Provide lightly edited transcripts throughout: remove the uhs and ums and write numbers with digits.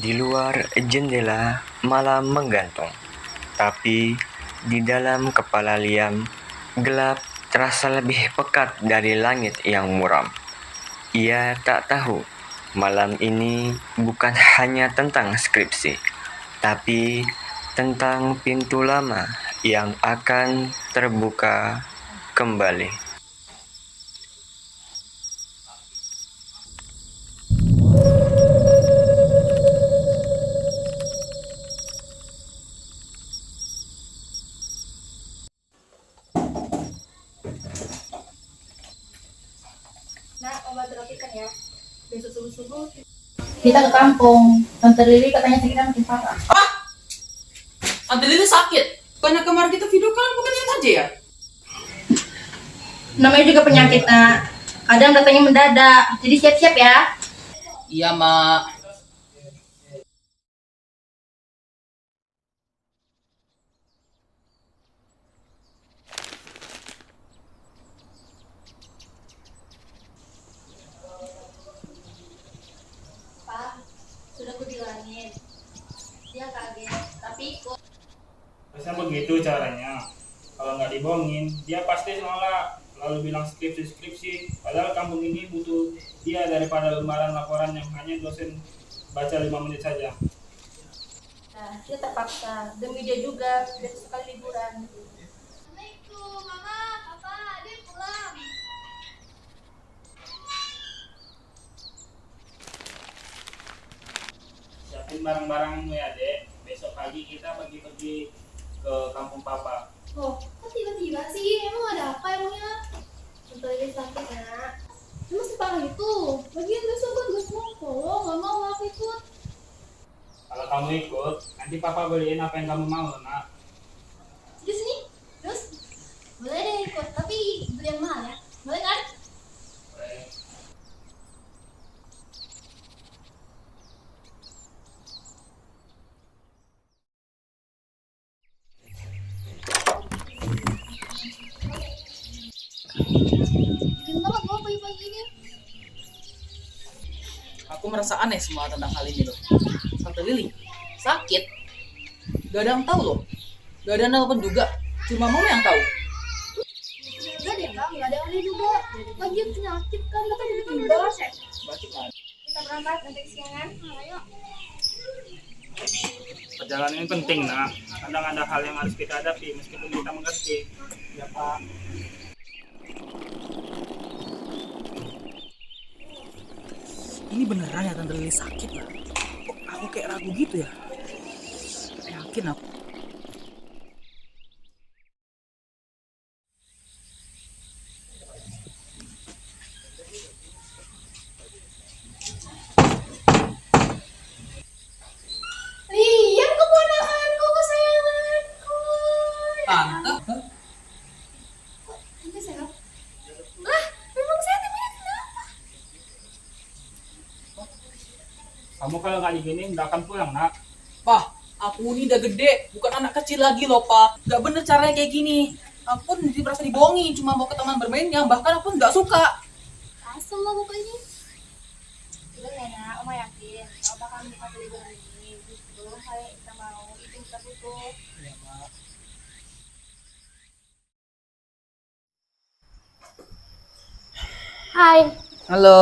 Di luar jendela malam menggantung, tapi di dalam kepala Liam, gelap terasa lebih pekat dari langit yang muram. Ia tak tahu malam ini bukan hanya tentang skripsi, tapi tentang pintu lama yang akan terbuka kembali. Nah, obat terapikan ya. Besok subuh-subuh kita ke kampung. Tante Lili katanya sakitnya makin parah. Tante Lili sakit. Karena kemarin kita video call bukan lihat aja ya? Namanya juga penyakit, nak. Kadang datangnya mendadak. Jadi siap-siap ya. Iya, Mak. Pak, sudah aku bilangin. Dia kaget, tapi ikut. Masa begitu caranya? Kalau nggak dibohongin, dia pasti nolak. Lalu bilang skripsi. Padahal kampung ini butuh dia daripada lembaran laporan yang hanya dosen baca 5 menit saja. Nah, dia terpaksa. Demi dia juga, dia sekali liburan. Assalamualaikum, Mama, Papa, Adik pulang. Siapin barang-barangmu ya, Dek. Besok pagi kita pergi ke kampung Papa. Oh, kok tiba-tiba sih? Emang ada apa emangnya? Tante Lili sakit, nak. Emang separah itu? Bagian besok kan gue mau, nggak mau aku ikut. Kalau kamu ikut, nanti Papa beliin apa yang kamu mau, nak. Di sini, terus boleh deh ikut, tapi beli yang mahal ya, boleh kan? Boleh. Dingin banget loh pagi-pagi ini. Aku merasa aneh semua tentang hal ini loh. Tante Lili sakit. Gak ada yang tahu loh. Gak ada yang nelpon juga. Cuma Mama yang tahu. Enggak deh bang, nggak ada yang juga. Lagian penyakit kan, kita tiba-tiba. Berarti nggak ada. Kita berangkat nanti kesiangan. Ayo. Perjalanan ini penting, nak. Kadang ada hal yang harus kita hadapi meskipun kita mengerti. Ya, Pak. Ini beneran ya Tante Lili sakit ya? Kok aku kayak ragu gitu ya? Yakin aku. Liam keponakanku, kesayanganku. Tante? Tante sehat? Lah, memang sehat emangnya kenapa? Kamu kalau nggak diginiin nggak akan pulang, nak. Pak, aku ini udah gede, bukan anak kecil lagi loh, Pak. Gak bener caranya kayak gini. Aku pun merasa dibohongi, cuma mau ke teman bermainnya, bahkan aku nggak suka. Asem lah pokoknya. Udah ya nak, Oma yakin kalau bakal menikmati liburan ini. Justru hal yang kita mau, itu yang kita butuh. Ya, Mak. Hai, Halo.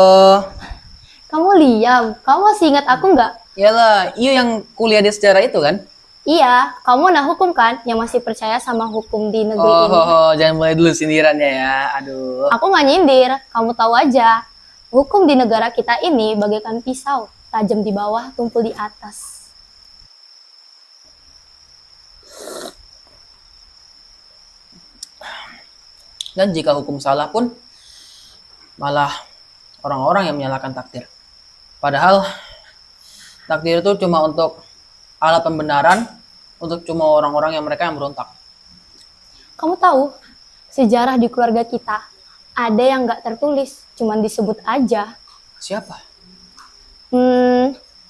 kamu Liam. Kamu masih ingat aku nggak? Yalah, iyo yang kuliah di sejarah itu kan? Iya, kamu anak hukum kan yang masih percaya sama hukum di negeri ini. Jangan mulai dulu sindirannya ya. Aduh. Aku nggak nyindir, kamu tahu aja. Hukum di negara kita ini bagaikan pisau, tajam di bawah, tumpul di atas. Dan jika hukum salah pun, malah orang-orang yang menyalahkan takdir. Padahal takdir itu cuma untuk alat pembenaran, untuk cuma orang-orang yang mereka yang berontak. Kamu tahu, sejarah di keluarga kita ada yang nggak tertulis, cuman disebut aja. Siapa?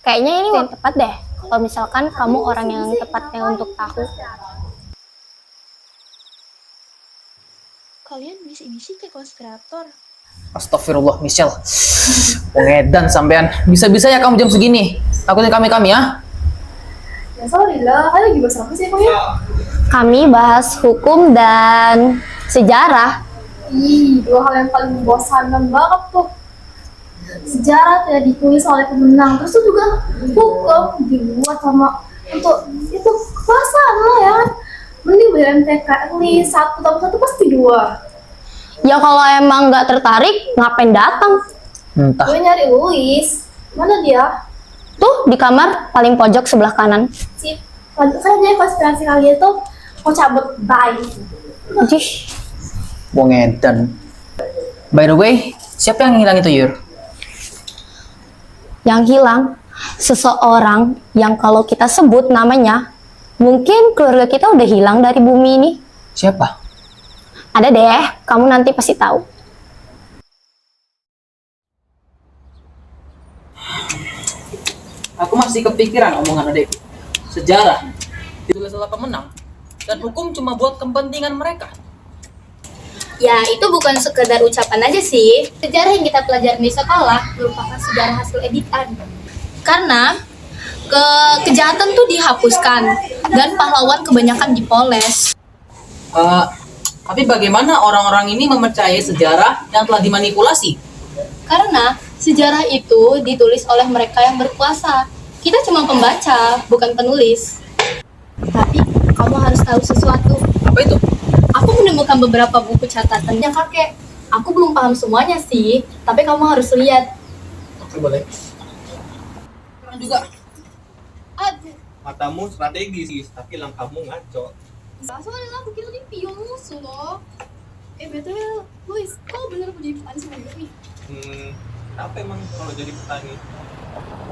Kayaknya ini yang tepat deh. Kalau misalkan kamu orang yang tepatnya untuk tahu. Kalian bisik-bisik kayak konspirator. Astagfirullah, Michelle. Pengedan sampean. Bisa-bisa ya kamu jam segini. Takutin kami ya. Ya sorry lah, kalian lagi bahas apa sih emang ya? Kami bahas hukum dan sejarah. Ih, dua hal yang paling membosankan banget tuh. Sejarah tidak ditulis oleh pemenang, terus tuh juga hukum dibuat sama untuk itu kekuasaan lah ya. Mending BMTK ini satu tambah satu pasti dua. Ya kalau emang nggak tertarik, ngapain datang? Entah. Gue nyari Luis, mana dia? Tuh di kamar paling pojok sebelah kanan. Sip, kayaknya konspirasi kalian tuh mau cabut bye. Jih, Pengedan. By the way, siapa yang hilang itu, Yur? yang hilang seseorang yang kalau kita sebut namanya, mungkin keluarga kita udah hilang dari bumi ini. Siapa? Ada deh, kamu nanti pasti tahu. Aku masih kepikiran omongan adekku. Sejarah ditulis oleh pemenang dan hukum cuma buat kepentingan mereka. Ya, itu bukan sekedar ucapan aja sih. Sejarah yang kita pelajari di sekolah merupakan sejarah hasil editan. Karena kejahatan tuh dihapuskan dan pahlawan kebanyakan dipoles. Tapi bagaimana orang-orang ini mempercayai sejarah yang telah dimanipulasi? Karena sejarah itu ditulis oleh mereka yang berkuasa. Kita cuma pembaca, bukan penulis. Tapi kamu harus tahu sesuatu. Apa itu? Aku menemukan beberapa buku catatannya kakek. Aku belum paham semuanya sih, tapi kamu harus lihat. Oke, boleh. Kurang juga. Aduh, Matamu strategis, tapi langkahmu ngaco. Soalnya aku kira dia pion musuh loh. BTW, Luis, kau bener mau jadi petani sama Yuri? Kenapa emang kalau jadi petani?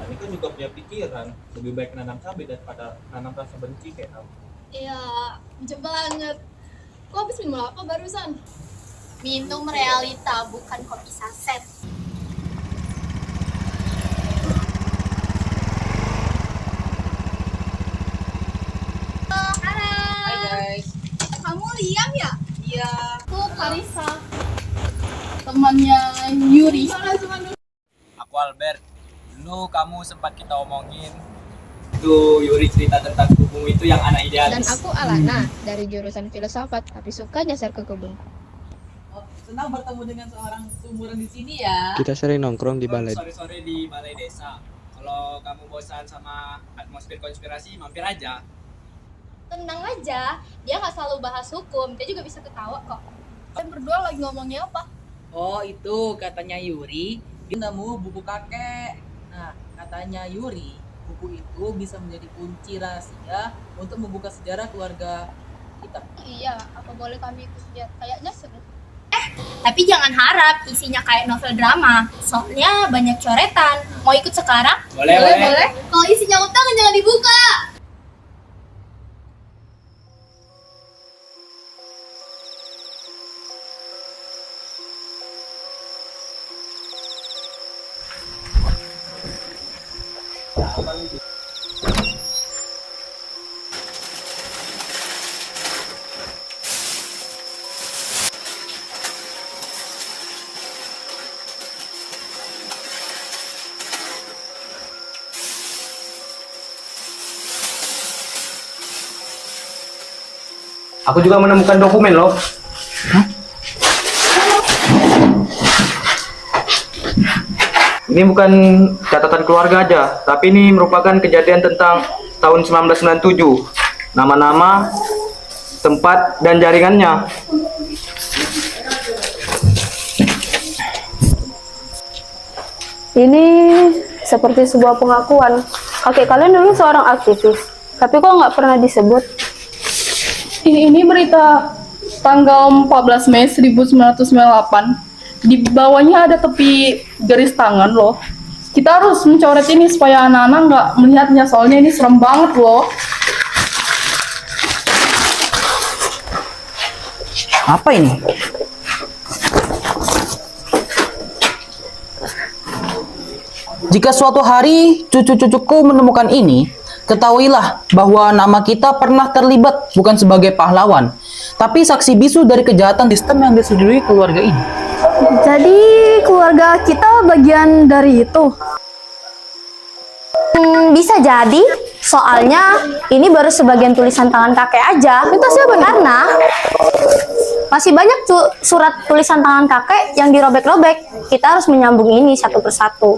Ini kan juga punya pikiran, lebih baik nanam cabai daripada nanam rasa benci kayak kamu. Iya, macam banget. Kau habis minum apa barusan? minum realita, bukan kopi saset. Hai guys. Kamu Liam ya? Iya. Aku Clarissa, temannya Yuri. Aku Albert. Dulu kamu sempat kita omongin Itu Yuri cerita tentang sepupumu itu yang anak Dan idealis. aku Alana dari jurusan filsafat, tapi suka nyasar ke kebun. Oh, senang bertemu dengan seorang seumuran di sini ya. Kita sering nongkrong di balai. sore-sore di balai desa. Kalau kamu bosan sama atmosfer konspirasi, mampir aja. Tenang aja, dia nggak selalu bahas hukum, dia juga bisa ketawa kok. Kalian berdua lagi ngomongnya apa? Oh, itu katanya Yuri, dia nemu buku kakek. Nah, katanya Yuri, buku itu bisa menjadi kunci rahasia untuk membuka sejarah keluarga kita. Iya, apa boleh kami ikut lihat? Kayaknya seru. Tapi jangan harap isinya kayak novel drama, soalnya banyak coretan. Mau ikut sekarang? Boleh. Kalau isinya utang jangan dibuka. Aku juga menemukan dokumen loh. Ini bukan catatan keluarga aja, tapi ini merupakan kejadian tentang tahun 1997. Nama-nama, tempat, dan jaringannya. Ini seperti sebuah pengakuan. Kakek kalian dulu seorang aktivis, tapi kok nggak pernah disebut? Ini berita tanggal 14 Mei 1998. Di bawahnya ada tepi garis tangan loh. Kita harus mencoret ini supaya anak-anak nggak melihatnya, soalnya ini serem banget loh. Apa ini? Jika suatu hari cucu-cucuku menemukan ini, ketahuilah bahwa nama kita pernah terlibat bukan sebagai pahlawan, tapi saksi bisu dari kejahatan sistem yang disetujui keluarga ini. Jadi keluarga kita bagian dari itu? Bisa jadi. Soalnya ini baru sebagian tulisan tangan kakek aja. Itu siapa? Karena masih banyak surat tulisan tangan kakek yang dirobek-robek. Kita harus menyambung ini satu persatu.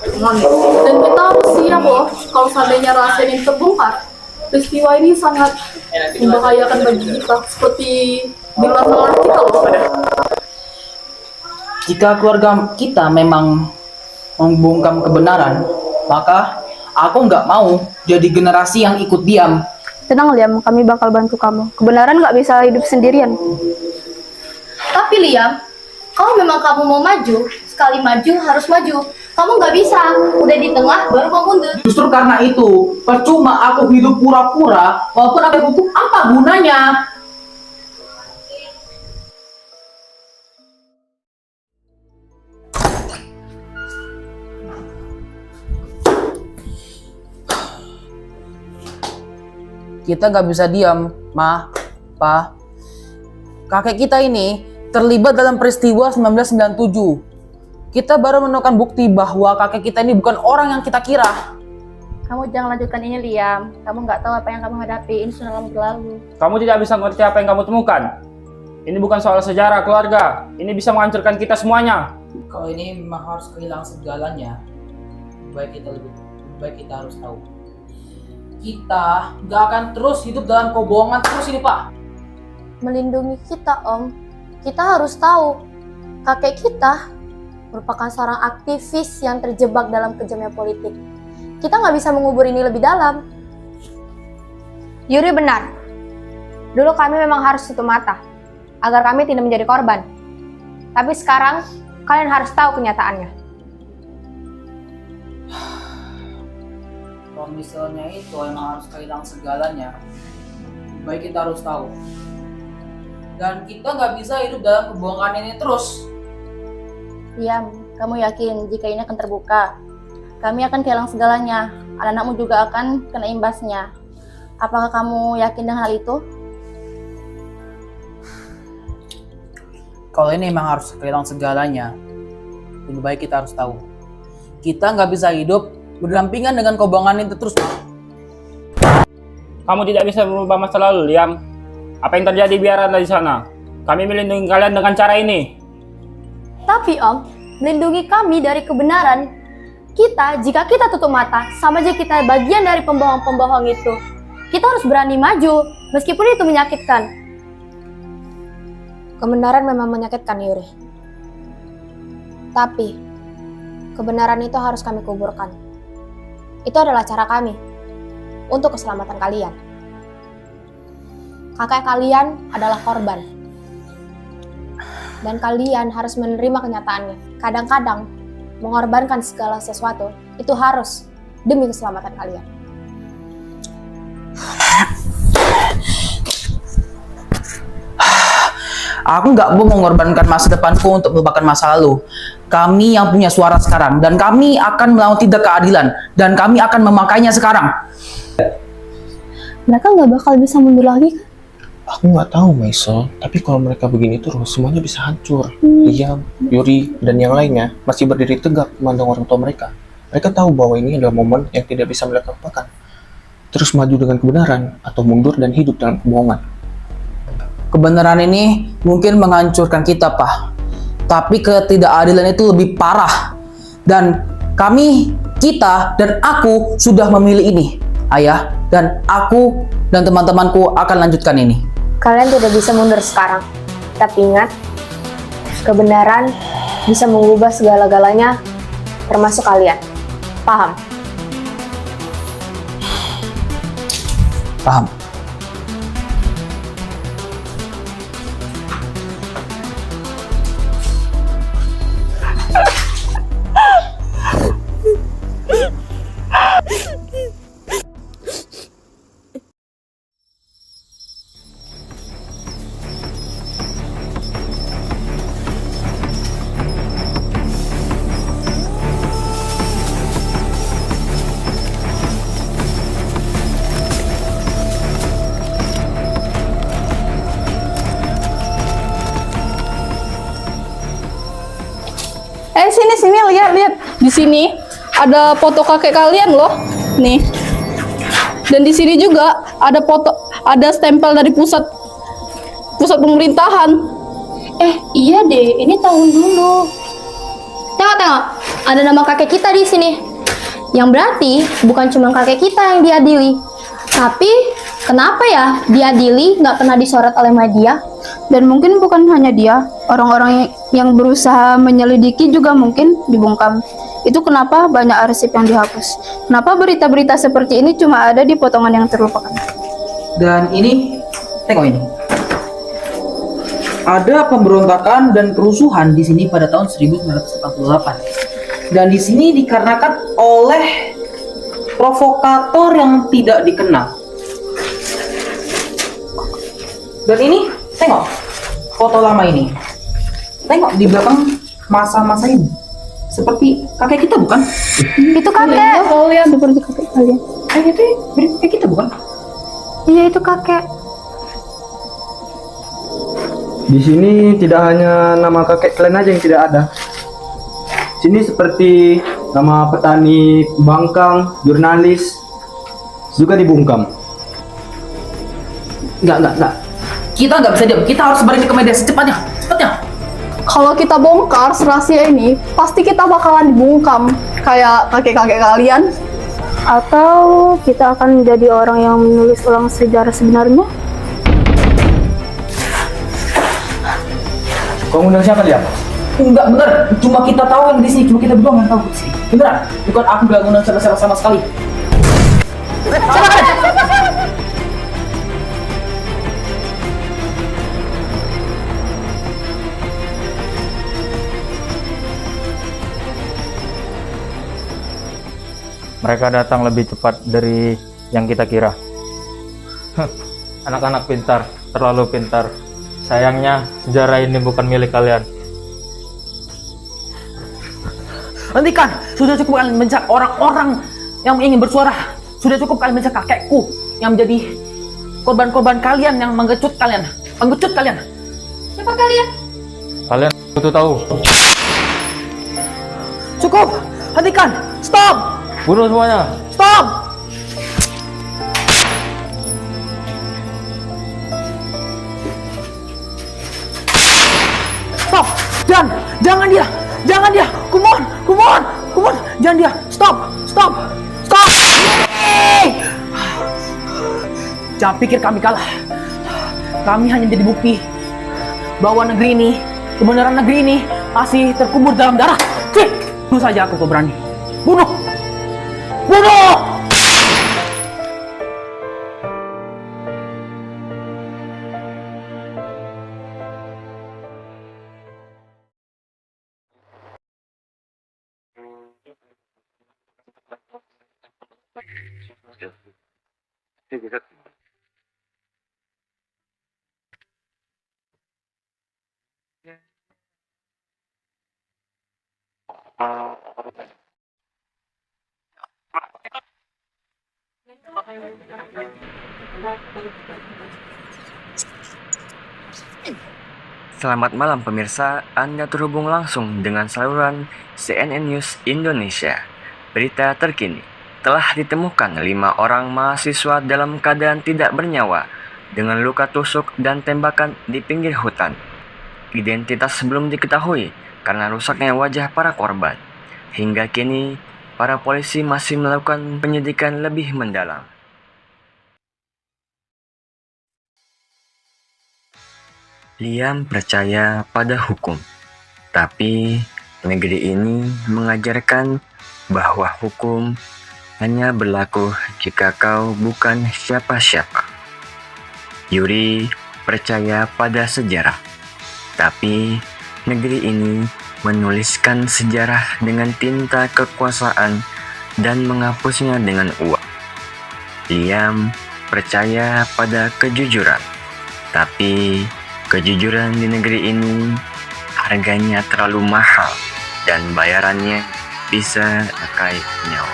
Dan kita harus siap loh kalau seandainya rahasia ini terbongkar. Peristiwa ini sangat membahayakan bagi kita, seperti di luar nalar kita loh. Jika keluarga kita memang membungkam kebenaran, maka aku nggak mau jadi generasi yang ikut diam. Tenang Liam, kami bakal bantu kamu. Kebenaran nggak bisa hidup sendirian. Tapi Liam, kalau memang kamu mau maju, sekali maju harus maju. Kamu nggak bisa, udah di tengah baru mau mundur. Justru karena itu, percuma aku hidup pura-pura, walaupun ada hukum, apa gunanya? Kita nggak bisa diam, Ma, Pa. Kakek kita ini terlibat dalam peristiwa 1997. Kita baru menemukan bukti bahwa kakek kita ini bukan orang yang kita kira. Kamu jangan lanjutkan ini Liam. Kamu nggak tahu apa yang kamu hadapi. Ini sudah lama berlalu. Kamu tidak bisa mengerti apa yang kamu temukan. Ini bukan soal sejarah keluarga. Ini bisa menghancurkan kita semuanya. Kalau ini memang harus kehilangan segalanya, baik kita harus tahu. Kita nggak akan terus hidup dalam kebohongan terus ini, Pak. Melindungi kita, Om. Kita harus tahu kakek kita merupakan seorang aktivis yang terjebak dalam kejamnya politik. Kita nggak bisa mengubur ini lebih dalam. Yuri benar. Dulu kami memang harus tutup mata agar kami tidak menjadi korban. Tapi sekarang kalian harus tahu kenyataannya. Kalau misalnya itu emang harus kehilangan segalanya, baik kita harus tahu. Dan kita nggak bisa hidup dalam kebohongan ini terus. Iya, kamu yakin jika ini akan terbuka? Kami akan kehilangan segalanya. Anak-anakmu juga akan kena imbasnya. Apakah kamu yakin dengan hal itu? Kalau ini memang harus kehilangan segalanya, lebih baik kita harus tahu. Kita nggak bisa hidup berdampingan dengan kebohongan itu terus. Kamu tidak bisa merubah masa lalu, Liam. Apa yang terjadi biarlah di sana. Kami melindungi kalian dengan cara ini. Tapi Om, melindungi kami dari kebenaran. Jika kita tutup mata, sama aja kita bagian dari pembohong-pembohong itu. Kita harus berani maju, meskipun itu menyakitkan. Kebenaran memang menyakitkan, Yuri. Tapi, kebenaran itu harus kami kuburkan. Itu adalah cara kami untuk keselamatan kalian. Kakek kalian adalah korban. Dan kalian harus menerima kenyataannya. Kadang-kadang, mengorbankan segala sesuatu, itu harus demi keselamatan kalian. Aku nggak mau mengorbankan masa depanku untuk melupakan masa lalu. Kami yang punya suara sekarang, dan kami akan melawan tidak keadilan, dan kami akan memakainya sekarang. Mereka nggak bakal bisa mundur lagi kan? Aku nggak tahu, Maisel. Tapi kalau mereka begini terus, semuanya bisa hancur. Liam, Yuri, dan yang lainnya masih berdiri tegak memandang orang tua mereka. Mereka tahu bahwa ini adalah momen yang tidak bisa mereka lupakan. Terus maju dengan kebenaran, atau mundur dan hidup dalam kebohongan. Kebenaran ini mungkin menghancurkan kita, Pak. Tapi ketidakadilan itu lebih parah. Dan kita, dan aku sudah memilih ini. Ayah, dan aku, dan teman-temanku akan lanjutkan ini. Kalian tidak bisa mundur sekarang. Tapi ingat, kebenaran bisa mengubah segala-galanya, termasuk kalian. Paham? Paham. sini lihat. Di sini ada foto kakek kalian loh. Nih. Dan di sini juga ada stempel dari pusat pemerintahan. Iya deh, ini tahun dulu. Tengok, ada nama kakek kita di sini. Yang berarti bukan cuma kakek kita yang diadili. Tapi kenapa ya diadili nggak pernah disorot oleh media? Dan mungkin bukan hanya dia, orang-orang yang berusaha menyelidiki juga mungkin dibungkam. Itu kenapa banyak arsip yang dihapus. Kenapa berita-berita seperti ini cuma ada di potongan yang terlupakan. Dan ini, tengok ini. Ada pemberontakan dan kerusuhan di sini pada tahun 1948. Dan di sini dikarenakan oleh provokator yang tidak dikenal. Dan ini, tengok foto lama ini. Tengok di belakang masa-masa ini. Seperti kakek kita bukan? Itu kakek. Kalian seperti kakek kalian. Itu mirip kakek kita bukan? Iya, itu kakek. Di sini tidak hanya nama kakek kalian aja yang tidak ada. Sini seperti nama petani, bangkang, jurnalis juga dibungkam. Enggak. Kita nggak bisa diam. Kita harus sebarin ke media secepatnya. Kalau kita bongkar rahasia ini, pasti kita bakalan dibungkam kayak kakek-kakek kalian. Atau kita akan menjadi orang yang menulis ulang sejarah sebenarnya? Kau ngundang siapa dia? Enggak bener. Cuma kita tahu yang di sini. Cuma kita berdua yang tahu di sini. Beneran. Bukan aku nggak ngundang siapa-siapa sama sekali. Mereka datang lebih cepat dari yang kita kira. Anak-anak pintar, terlalu pintar. Sayangnya sejarah ini bukan milik kalian. Hentikan! Sudah cukup kalian mencak orang-orang yang ingin bersuara. Sudah cukup kalian mencak kakekku yang menjadi korban-korban kalian yang mengecut kalian. Siapa kalian? Kalian butuh tahu. Cukup! Hentikan! Stop! Bunuh semuanya. Stop! Stop! Jangan dia! Come on! Jangan dia! Stop! Jangan pikir kami kalah. Kami hanya menjadi bukti bahwa kebenaran negeri ini masih terkubur dalam darah. Bunuh saja aku kau berani. Bunuh! Selamat malam pemirsa, Anda terhubung langsung dengan saluran CNN News Indonesia. Berita terkini, telah ditemukan 5 orang mahasiswa dalam keadaan tidak bernyawa dengan luka tusuk dan tembakan di pinggir hutan. Identitas belum diketahui karena rusaknya wajah para korban. Hingga kini, para polisi masih melakukan penyidikan lebih mendalam. Liam percaya pada hukum, tapi negeri ini mengajarkan bahwa hukum hanya berlaku jika kau bukan siapa-siapa. Yuri percaya pada sejarah, tapi negeri ini menuliskan sejarah dengan tinta kekuasaan dan menghapusnya dengan uang. Liam percaya pada kejujuran, tapi kejujuran di negeri ini harganya terlalu mahal dan bayarannya bisa melukai nyawa.